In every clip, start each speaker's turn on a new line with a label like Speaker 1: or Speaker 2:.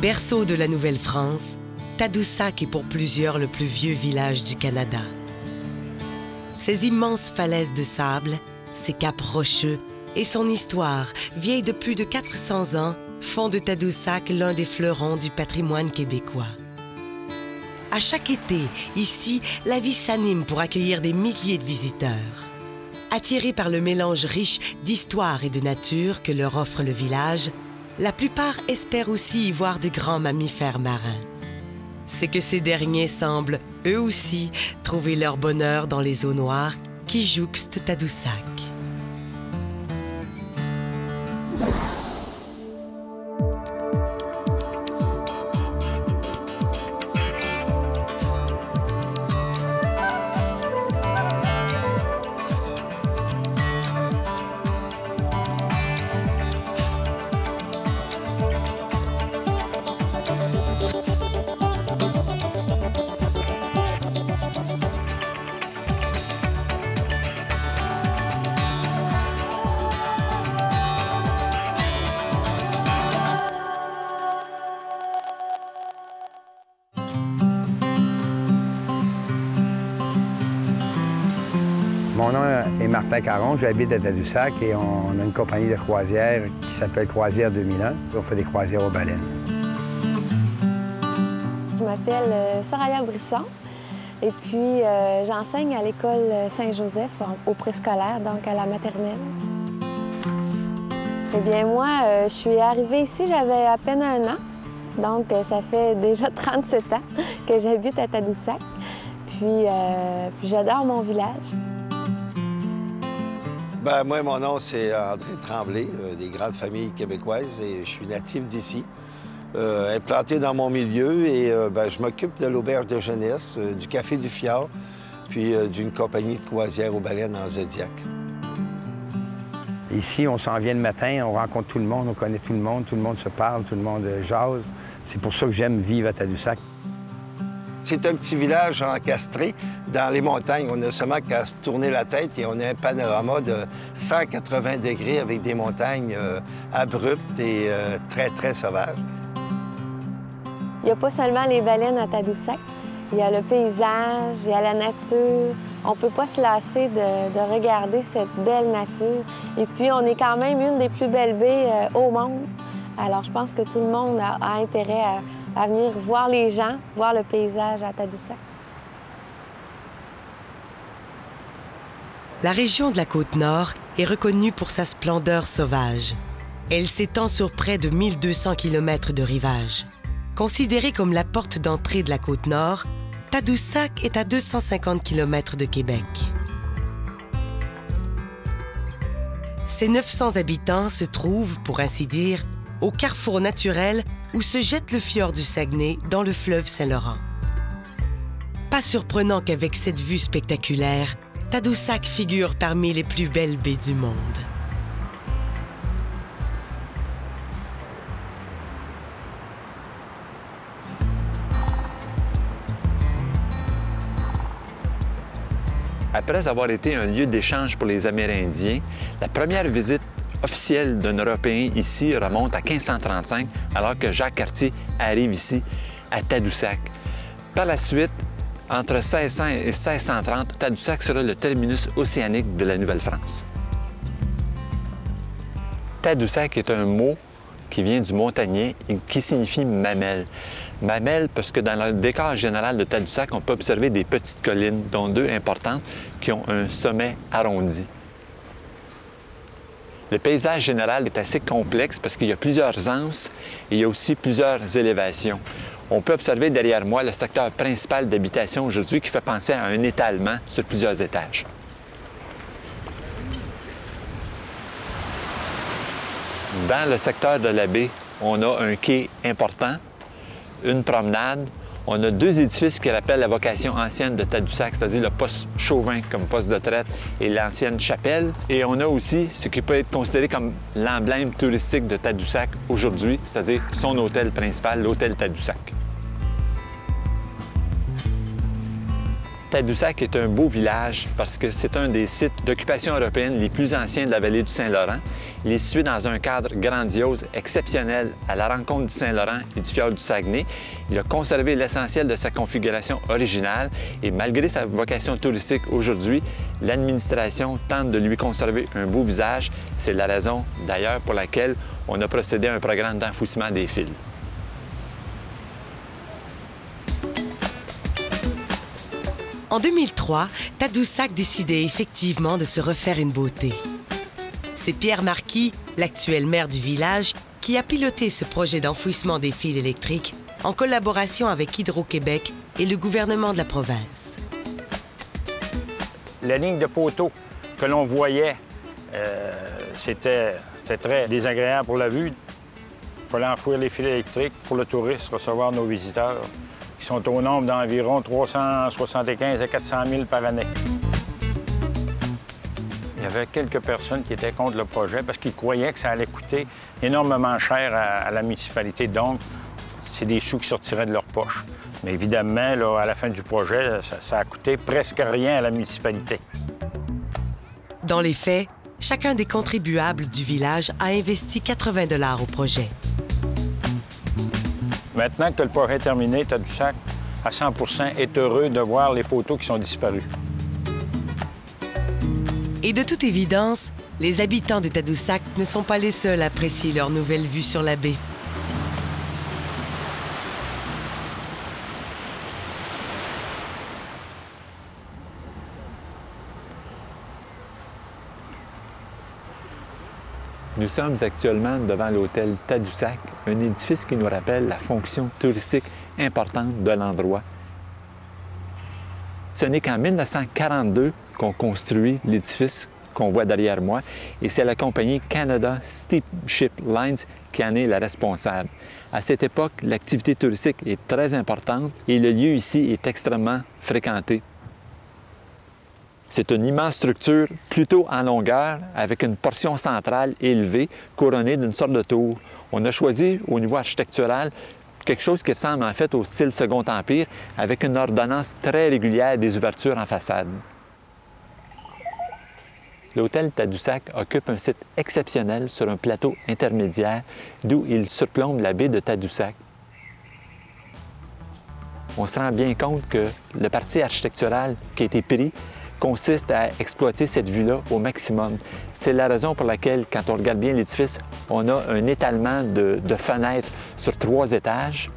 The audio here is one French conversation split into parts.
Speaker 1: Berceau de la Nouvelle-France, Tadoussac est pour plusieurs le plus vieux village du Canada. Ses immenses falaises de sable, ses caps rocheux et son histoire, vieille de plus de 400 ans, font de Tadoussac l'un des fleurons du patrimoine québécois. À chaque été, ici, la vie s'anime pour accueillir des milliers de visiteurs. Attirés par le mélange riche d'histoire et de nature que leur offre le village, la plupart espèrent aussi y voir de grands mammifères marins. C'est que ces derniers semblent, eux aussi, trouver leur bonheur dans les eaux noires qui jouxtent Tadoussac.
Speaker 2: Mon nom est Martin Caron, j'habite à Tadoussac et on a une compagnie de croisière qui s'appelle Croisière 2001. On fait des croisières aux baleines.
Speaker 3: Je m'appelle Soraya Brisson et puis j'enseigne à l'école Saint-Joseph au préscolaire, donc à la maternelle. Eh bien moi, je suis arrivée ici, j'avais à peine 1 an, donc ça fait déjà 37 ans que j'habite à Tadoussac. Puis j'adore mon village.
Speaker 4: Bien, moi, mon nom, c'est André Tremblay, des grandes familles québécoises, et je suis natif d'ici, implanté dans mon milieu, et ben, je m'occupe de l'auberge de jeunesse, du Café du Fjord, puis d'une compagnie de croisière aux baleines en Zodiac.
Speaker 2: Ici, on s'en vient le matin, on rencontre tout le monde, on connaît tout le monde se parle, tout le monde jase. C'est pour ça que j'aime vivre à Tadoussac.
Speaker 4: C'est un petit village encastré dans les montagnes. On n'a seulement qu'à se tourner la tête et on a un panorama de 180 degrés avec des montagnes abruptes et très, très sauvages.
Speaker 3: Il n'y a pas seulement les baleines à Tadoussac. Il y a le paysage, il y a la nature. On ne peut pas se lasser de regarder cette belle nature. Et puis, on est quand même une des plus belles baies au monde. Alors, je pense que tout le monde a intérêt à venir voir les gens, voir le paysage à Tadoussac.
Speaker 1: La région de la Côte-Nord est reconnue pour sa splendeur sauvage. Elle s'étend sur près de 1200 km de rivage. Considérée comme la porte d'entrée de la Côte-Nord, Tadoussac est à 250 km de Québec. Ses 900 habitants se trouvent, pour ainsi dire, au carrefour naturel où se jette le fjord du Saguenay dans le fleuve Saint-Laurent. Pas surprenant qu'avec cette vue spectaculaire, Tadoussac figure parmi les plus belles baies du monde.
Speaker 5: Après avoir été un lieu d'échange pour les Amérindiens, la première visite officielle d'un Européen ici remonte à 1535, alors que Jacques Cartier arrive ici, à Tadoussac. Par la suite, entre 1600 et 1630, Tadoussac sera le terminus océanique de la Nouvelle-France. Tadoussac est un mot qui vient du montagnais et qui signifie mamelle. Mamelle parce que dans le décor général de Tadoussac, on peut observer des petites collines, dont 2 importantes, qui ont un sommet arrondi. Le paysage général est assez complexe parce qu'il y a plusieurs anses et il y a aussi plusieurs élévations. On peut observer derrière moi le secteur principal d'habitation aujourd'hui qui fait penser à un étalement sur plusieurs étages. Dans le secteur de la baie, on a un quai important, une promenade. On a 2 édifices qui rappellent la vocation ancienne de Tadoussac, c'est-à-dire le poste Chauvin comme poste de traite et l'ancienne chapelle. Et on a aussi ce qui peut être considéré comme l'emblème touristique de Tadoussac aujourd'hui, c'est-à-dire son hôtel principal, l'hôtel Tadoussac. Tadoussac est un beau village parce que c'est un des sites d'occupation européenne les plus anciens de la vallée du Saint-Laurent. Il est situé dans un cadre grandiose, exceptionnel, à la rencontre du Saint-Laurent et du fjord du Saguenay. Il a conservé l'essentiel de sa configuration originale et malgré sa vocation touristique aujourd'hui, l'administration tente de lui conserver un beau visage. C'est la raison d'ailleurs pour laquelle on a procédé à un programme d'enfouissement des fils.
Speaker 1: En 2003, Tadoussac décidait effectivement de se refaire une beauté. C'est Pierre Marquis, l'actuel maire du village, qui a piloté ce projet d'enfouissement des fils électriques en collaboration avec Hydro-Québec et le gouvernement de la province.
Speaker 6: La ligne de poteaux que l'on voyait, c'était très désagréable pour la vue. Il fallait enfouir les fils électriques pour le tourisme, recevoir nos visiteurs, qui sont au nombre d'environ 375 à 400 000 par année. Il y avait quelques personnes qui étaient contre le projet parce qu'ils croyaient que ça allait coûter énormément cher à la municipalité. Donc, c'est des sous qui sortiraient de leur poche. Mais évidemment, là, à la fin du projet, ça a coûté presque rien à la municipalité.
Speaker 1: Dans les faits, chacun des contribuables du village a investi 80 $ au projet.
Speaker 6: Maintenant que le projet est terminé, Tadoussac, à 100 % est heureux de voir les poteaux qui sont disparus.
Speaker 1: Et de toute évidence, les habitants de Tadoussac ne sont pas les seuls à apprécier leur nouvelle vue sur la baie.
Speaker 5: Nous sommes actuellement devant l'hôtel Tadoussac, un édifice qui nous rappelle la fonction touristique importante de l'endroit. Ce n'est qu'en 1942 qu'on construit l'édifice qu'on voit derrière moi, et c'est la compagnie Canada Steamship Lines qui en est la responsable. À cette époque, l'activité touristique est très importante et le lieu ici est extrêmement fréquenté. C'est une immense structure plutôt en longueur avec une portion centrale élevée couronnée d'une sorte de tour. On a choisi au niveau architectural quelque chose qui ressemble en fait au style Second Empire avec une ordonnance très régulière des ouvertures en façade. L'hôtel Tadoussac occupe un site exceptionnel sur un plateau intermédiaire d'où il surplombe la baie de Tadoussac. On se rend bien compte que le parti architectural qui a été pris consiste à exploiter cette vue-là au maximum. C'est la raison pour laquelle, quand on regarde bien l'édifice, on a un étalement de fenêtres sur 3 étages.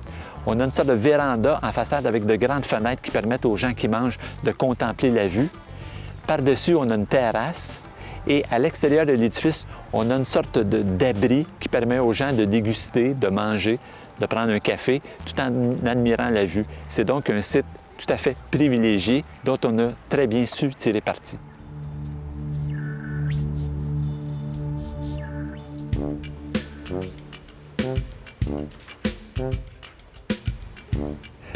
Speaker 5: On a une sorte de véranda en façade avec de grandes fenêtres qui permettent aux gens qui mangent de contempler la vue. Par-dessus, on a une terrasse. Et à l'extérieur de l'édifice, on a une sorte d'abri qui permet aux gens de déguster, de manger, de prendre un café, tout en admirant la vue. C'est donc un site tout à fait privilégié, dont on a très bien su tirer parti.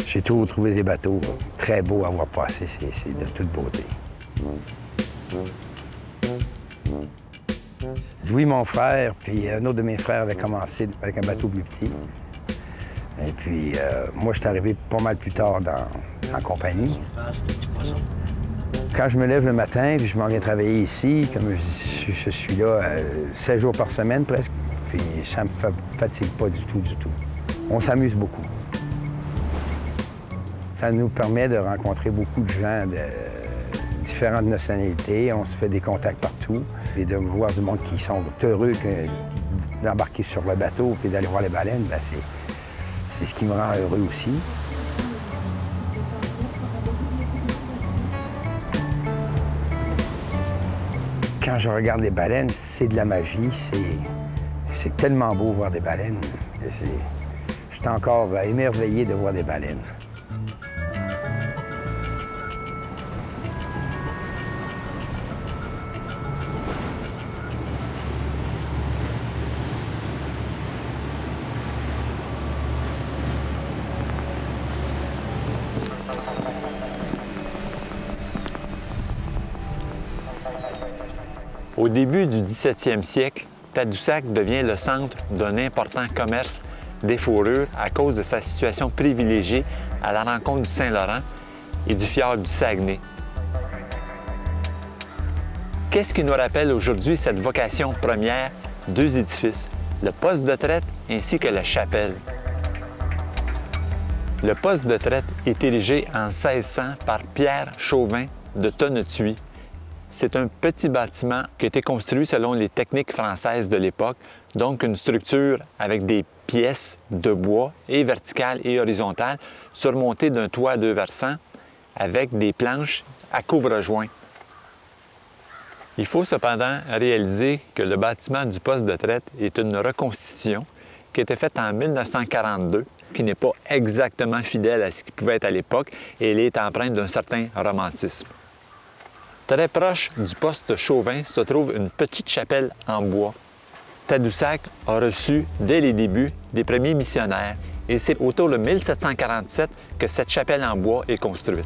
Speaker 2: J'ai toujours trouvé des bateaux très beaux à voir passer, c'est de toute beauté. Louis, mon frère, puis un autre de mes frères avait commencé avec un bateau plus petit. Et puis, moi, je suis arrivé pas mal plus tard en compagnie. Quand je me lève le matin, puis je m'en viens travailler ici, comme je suis là 7 jours par semaine presque, puis ça me fatigue pas du tout, du tout. On s'amuse beaucoup. Ça nous permet de rencontrer beaucoup de gens de différentes nationalités. On se fait des contacts partout. Et de voir du monde qui sont heureux d'embarquer sur le bateau et d'aller voir les baleines, bien, c'est ce qui me rend heureux aussi. Quand je regarde les baleines, c'est de la magie. C'est tellement beau voir des baleines. Je suis encore émerveillé de voir des baleines.
Speaker 5: Au début du 17e siècle, Tadoussac devient le centre d'un important commerce des fourrures à cause de sa situation privilégiée à la rencontre du Saint-Laurent et du fjord du Saguenay. Qu'est-ce qui nous rappelle aujourd'hui cette vocation première? Deux édifices, le poste de traite ainsi que la chapelle. Le poste de traite est érigé en 1600 par Pierre Chauvin de Tonnetuy. C'est un petit bâtiment qui a été construit selon les techniques françaises de l'époque, donc une structure avec des pièces de bois et verticales et horizontales surmontées d'un toit à deux versants avec des planches à couvre-joint. Il faut cependant réaliser que le bâtiment du poste de traite est une reconstitution qui a été faite en 1942, qui n'est pas exactement fidèle à ce qui pouvait être à l'époque et elle est empreinte d'un certain romantisme. Très proche du poste Chauvin se trouve une petite chapelle en bois. Tadoussac a reçu, dès les débuts, des premiers missionnaires et c'est autour de 1747 que cette chapelle en bois est construite.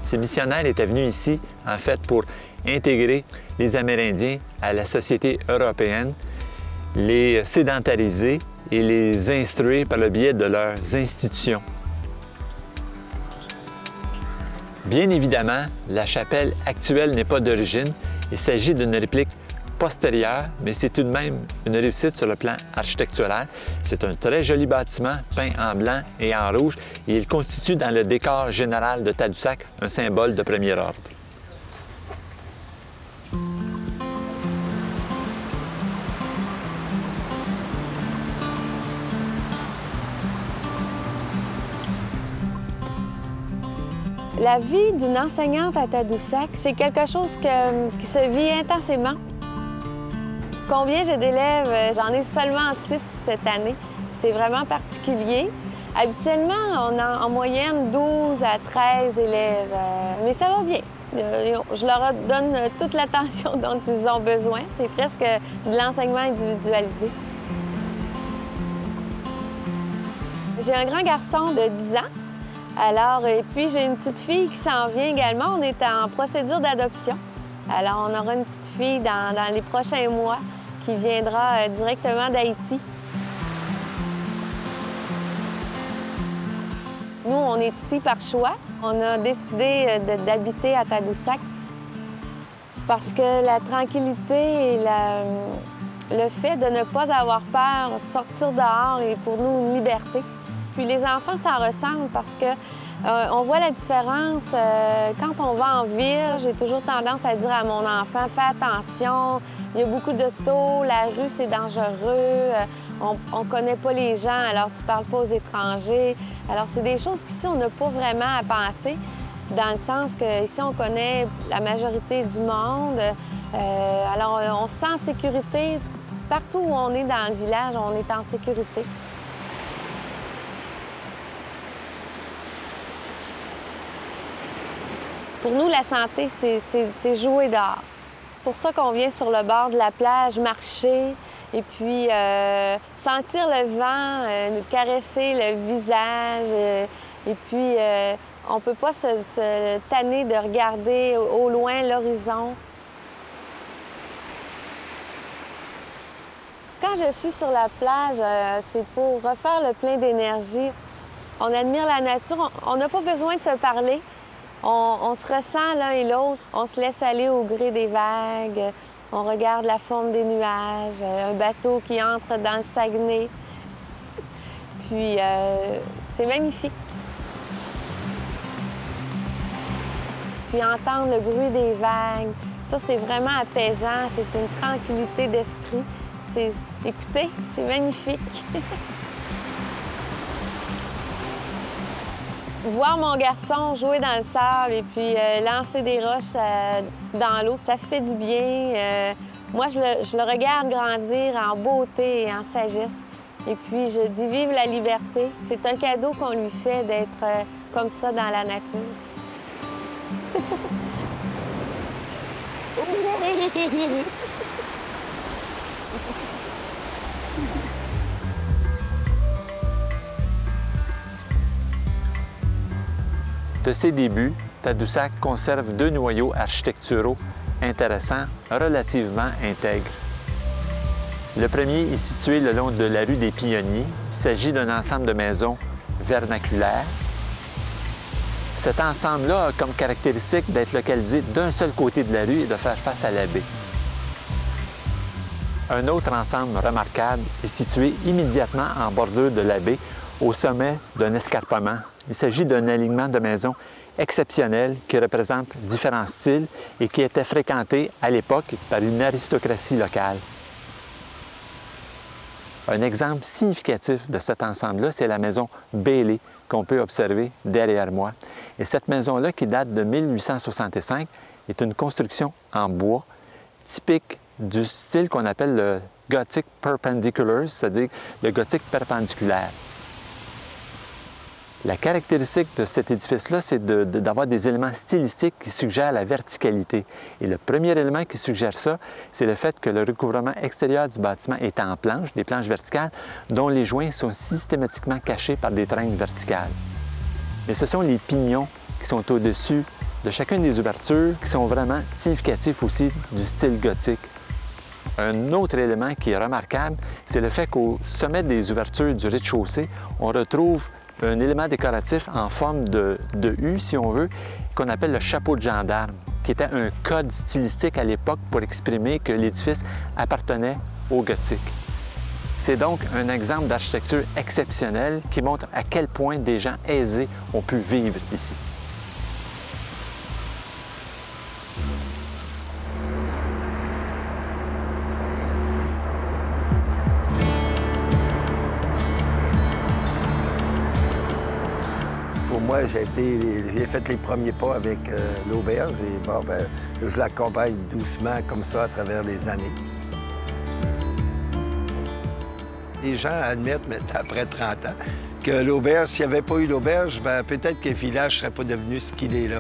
Speaker 5: Ces missionnaires étaient venus ici, en fait, pour intégrer les Amérindiens à la société européenne, les sédentariser et les instruire par le biais de leurs institutions. Bien évidemment, la chapelle actuelle n'est pas d'origine. Il s'agit d'une réplique postérieure, mais c'est tout de même une réussite sur le plan architectural. C'est un très joli bâtiment peint en blanc et en rouge et il constitue dans le décor général de Tadoussac un symbole de premier ordre.
Speaker 3: La vie d'une enseignante à Tadoussac, c'est quelque chose qui se vit intensément. Combien j'ai d'élèves? J'en ai seulement 6 cette année. C'est vraiment particulier. Habituellement, on a en moyenne 12 à 13 élèves, mais ça va bien. Je leur donne toute l'attention dont ils ont besoin. C'est presque de l'enseignement individualisé. J'ai un grand garçon de 10 ans. Alors, et puis j'ai une petite fille qui s'en vient également. On est en procédure d'adoption. Alors, on aura une petite fille dans les prochains mois qui viendra directement d'Haïti. Nous, on est ici par choix. On a décidé d'habiter à Tadoussac parce que la tranquillité et le fait de ne pas avoir peur, sortir dehors est pour nous une liberté. Puis les enfants, ça ressemble parce que on voit la différence. Quand on va en ville, j'ai toujours tendance à dire à mon enfant, fais attention, il y a beaucoup d'autos, la rue, c'est dangereux, on ne connaît pas les gens, alors tu ne parles pas aux étrangers. Alors, c'est des choses qu'ici, on n'a pas vraiment à penser, dans le sens qu'ici, on connaît la majorité du monde. Alors, on se sent en sécurité. Partout où on est dans le village, on est en sécurité. Pour nous, la santé, c'est jouer dehors. C'est pour ça qu'on vient sur le bord de la plage, marcher, et puis sentir le vent, caresser le visage. Et puis, on ne peut pas se tanner de regarder au loin l'horizon. Quand je suis sur la plage, c'est pour refaire le plein d'énergie. On admire la nature, on n'a pas besoin de se parler. On se ressent l'un et l'autre, on se laisse aller au gré des vagues, on regarde la forme des nuages, un bateau qui entre dans le Saguenay. Puis, c'est magnifique. Puis entendre le bruit des vagues, ça, c'est vraiment apaisant, c'est une tranquillité d'esprit. Écoutez, c'est magnifique. Voir mon garçon jouer dans le sable et puis lancer des roches dans l'eau, ça fait du bien. Moi, je le regarde grandir en beauté et en sagesse. Et puis, je dis vive la liberté. C'est un cadeau qu'on lui fait d'être comme ça dans la nature.
Speaker 5: De ses débuts, Tadoussac conserve deux noyaux architecturaux intéressants, relativement intègres. Le premier est situé le long de la rue des Pionniers. Il s'agit d'un ensemble de maisons vernaculaire. Cet ensemble-là a comme caractéristique d'être localisé d'un seul côté de la rue et de faire face à la baie. Un autre ensemble remarquable est situé immédiatement en bordure de la baie, au sommet d'un escarpement. Il s'agit d'un alignement de maisons exceptionnel qui représente différents styles et qui était fréquenté à l'époque par une aristocratie locale. Un exemple significatif de cet ensemble-là, c'est la maison Bailey qu'on peut observer derrière moi. Et cette maison-là, qui date de 1865, est une construction en bois typique du style qu'on appelle le Gothic Perpendicular, c'est-à-dire le gothique perpendiculaire. La caractéristique de cet édifice-là, c'est d'avoir des éléments stylistiques qui suggèrent la verticalité. Et le premier élément qui suggère ça, c'est le fait que le recouvrement extérieur du bâtiment est en planches, des planches verticales, dont les joints sont systématiquement cachés par des traînes verticales. Mais ce sont les pignons qui sont au-dessus de chacune des ouvertures qui sont vraiment significatifs aussi du style gothique. Un autre élément qui est remarquable, c'est le fait qu'au sommet des ouvertures du rez-de-chaussée, on retrouve un élément décoratif en forme de U, si on veut, qu'on appelle le chapeau de gendarme, qui était un code stylistique à l'époque pour exprimer que l'édifice appartenait au gothique. C'est donc un exemple d'architecture exceptionnelle qui montre à quel point des gens aisés ont pu vivre ici.
Speaker 4: Pour moi, j'ai fait les premiers pas avec l'auberge et bon, ben, je l'accompagne doucement comme ça à travers les années. Les gens admettent maintenant, après 30 ans, que l'auberge, s'il n'y avait pas eu l'auberge, ben, peut-être que le village ne serait pas devenu ce qu'il est là.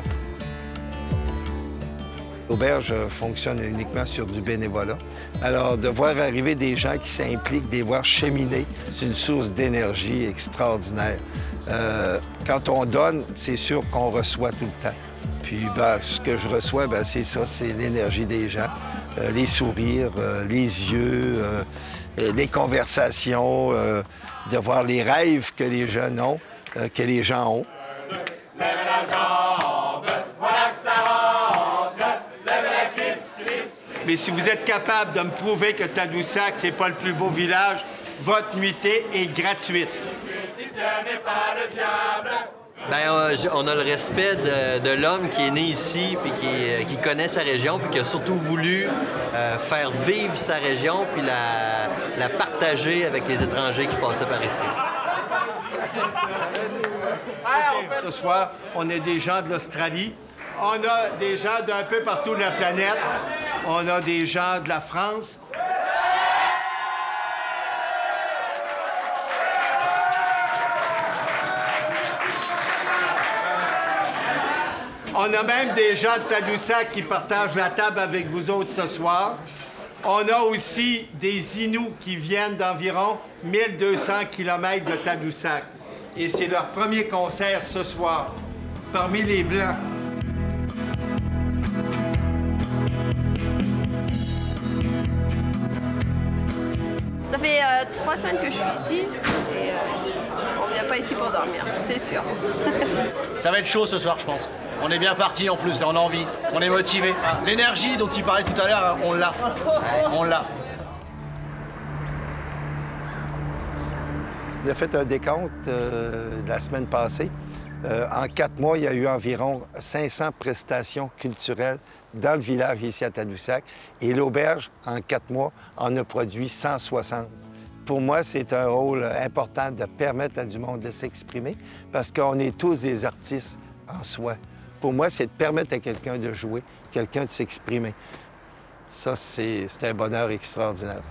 Speaker 4: L'auberge fonctionne uniquement sur du bénévolat. Alors, de voir arriver des gens qui s'impliquent, de les voir cheminer, c'est une source d'énergie extraordinaire. Quand on donne, c'est sûr qu'on reçoit tout le temps. Puis, ben, ce que je reçois, ben, c'est ça, c'est l'énergie des gens, les sourires, les yeux, les conversations, de voir les rêves que les jeunes ont, que les gens ont.
Speaker 7: Lève la jambe, voilà que ça rentre, lève la cuisse.
Speaker 8: Mais si vous êtes capable de me prouver que Tadoussac, c'est pas le plus beau village, votre nuitée est gratuite.
Speaker 7: Si ce n'est pas le diable.
Speaker 9: Bien, on a le respect de l'homme qui est né ici, puis qui connaît sa région, puis qui a surtout voulu faire vivre sa région, puis la partager avec les étrangers qui passaient par ici.
Speaker 8: Ce soir, on a des gens de l'Australie, on a des gens d'un peu partout de la planète, on a des gens de la France. On a même des gens de Tadoussac qui partagent la table avec vous autres ce soir. On a aussi des Inuits qui viennent d'environ 1200 km de Tadoussac. Et c'est leur premier concert ce soir, parmi les Blancs.
Speaker 10: Ça fait 3 semaines que je suis ici et on vient pas ici pour dormir, c'est sûr.
Speaker 11: Ça va être chaud ce soir, je pense. On est bien parti en plus, là, on a envie, on est motivé. L'énergie dont il parlait tout à l'heure, on l'a. On l'a.
Speaker 4: On a fait un décompte la semaine passée. En 4 mois, il y a eu environ 500 prestations culturelles dans le village ici à Tadoussac. Et l'auberge, en 4 mois, en a produit 160. Pour moi, c'est un rôle important de permettre à du monde de s'exprimer parce qu'on est tous des artistes en soi. Pour moi, c'est de permettre à quelqu'un de jouer, quelqu'un de s'exprimer. Ça, c'est un bonheur extraordinaire.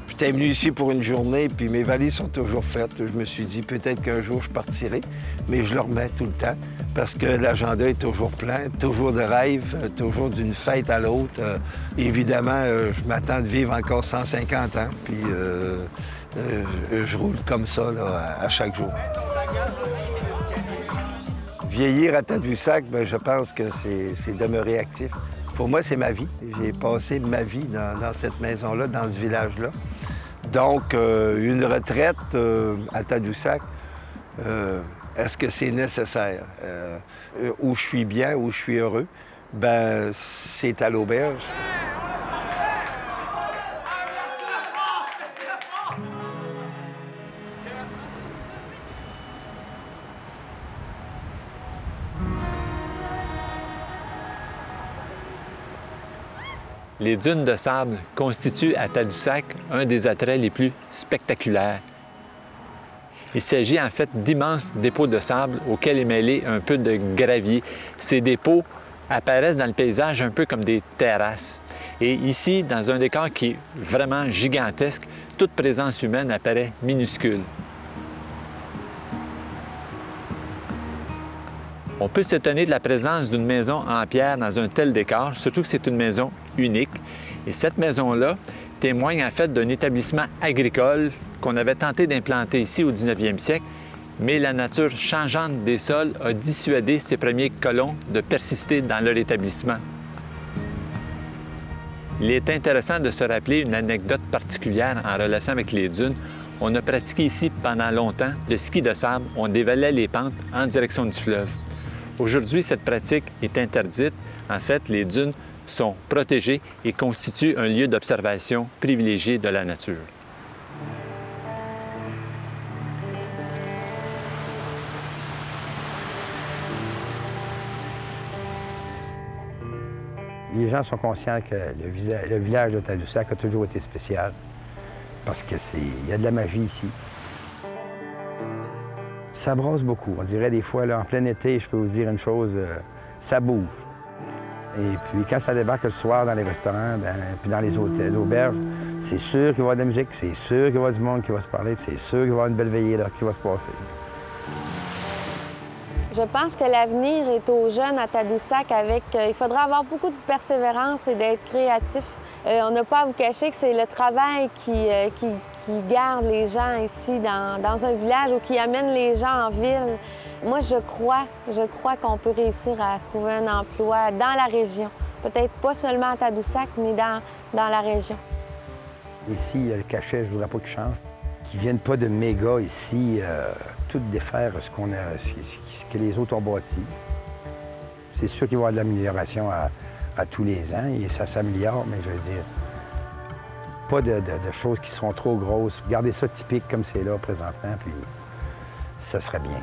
Speaker 4: J'étais venu ici pour une journée, puis mes valises sont toujours faites. Je me suis dit, peut-être qu'un jour, je partirai, mais je le remets tout le temps parce que l'agenda est toujours plein, toujours de rêves, toujours d'une fête à l'autre. Évidemment, je m'attends de vivre encore 150 ans, puis je roule comme ça là, à chaque jour. Vieillir à Tadoussac, bien, je pense que c'est demeurer actif. Pour moi, c'est ma vie. J'ai passé ma vie dans cette maison-là, dans ce village-là. Donc, une retraite à Tadoussac, est-ce que c'est nécessaire? Où je suis bien, où je suis heureux, ben c'est à l'auberge.
Speaker 5: Les dunes de sable constituent à Tadoussac un des attraits les plus spectaculaires. Il s'agit en fait d'immenses dépôts de sable auxquels est mêlé un peu de gravier. Ces dépôts apparaissent dans le paysage un peu comme des terrasses. Et ici, dans un décor qui est vraiment gigantesque, toute présence humaine apparaît minuscule. On peut s'étonner de la présence d'une maison en pierre dans un tel décor, surtout que c'est une maison unique. Et cette maison-là témoigne en fait d'un établissement agricole qu'on avait tenté d'implanter ici au 19e siècle, mais la nature changeante des sols a dissuadé ces premiers colons de persister dans leur établissement. Il est intéressant de se rappeler une anecdote particulière en relation avec les dunes. On a pratiqué ici pendant longtemps le ski de sable. On dévalait les pentes en direction du fleuve. Aujourd'hui, cette pratique est interdite. En fait, les dunes sont protégées et constituent un lieu d'observation privilégié de la nature.
Speaker 2: Les gens sont conscients que le village de Tadoussac a toujours été spécial parce qu'il y a de la magie ici. Ça brasse beaucoup. On dirait des fois, là, en plein été, je peux vous dire une chose, ça bouge. Et puis quand ça débarque le soir dans les restaurants, puis dans les hôtels d'auberge, c'est sûr qu'il va y avoir de la musique, c'est sûr qu'il va y avoir du monde qui va se parler, puis c'est sûr qu'il va y avoir une belle veillée là, qui va se passer.
Speaker 3: Je pense que l'avenir est aux jeunes à Tadoussac avec... il faudra avoir beaucoup de persévérance et d'être créatif. On n'a pas à vous cacher que c'est le travail qui garde les gens ici dans un village ou qui amène les gens en ville. Moi, je crois qu'on peut réussir à se trouver un emploi dans la région. Peut-être pas seulement à Tadoussac, mais dans la région.
Speaker 2: Ici, il y a le cachet, je ne voudrais pas qu'il change. Qu'ils ne viennent pas de méga ici, tout défaire ce que les autres ont bâti. C'est sûr qu'il va y avoir de l'amélioration à tous les ans et ça s'améliore, mais je veux dire, pas de choses qui seront trop grosses. Gardez ça typique comme c'est là présentement, puis ça serait bien.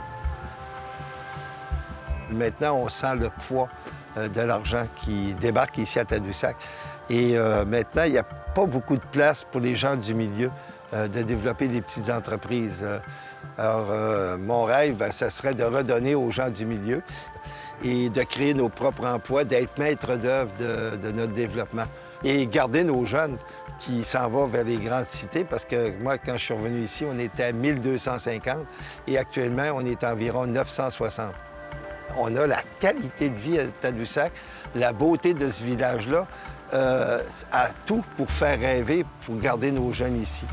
Speaker 4: Maintenant, on sent le poids de l'argent qui débarque ici à Tadoussac. Et maintenant, il n'y a pas beaucoup de place pour les gens du milieu de développer des petites entreprises. Alors, mon rêve, ça serait de redonner aux gens du milieu et de créer nos propres emplois, d'être maître d'œuvre de notre développement. Et garder nos jeunes qui s'en vont vers les grandes cités, parce que moi, quand je suis revenu ici, on était à 1250 et actuellement, on est à environ 960. On a la qualité de vie à Tadoussac, la beauté de ce village-là, a tout pour faire rêver, pour garder nos jeunes ici.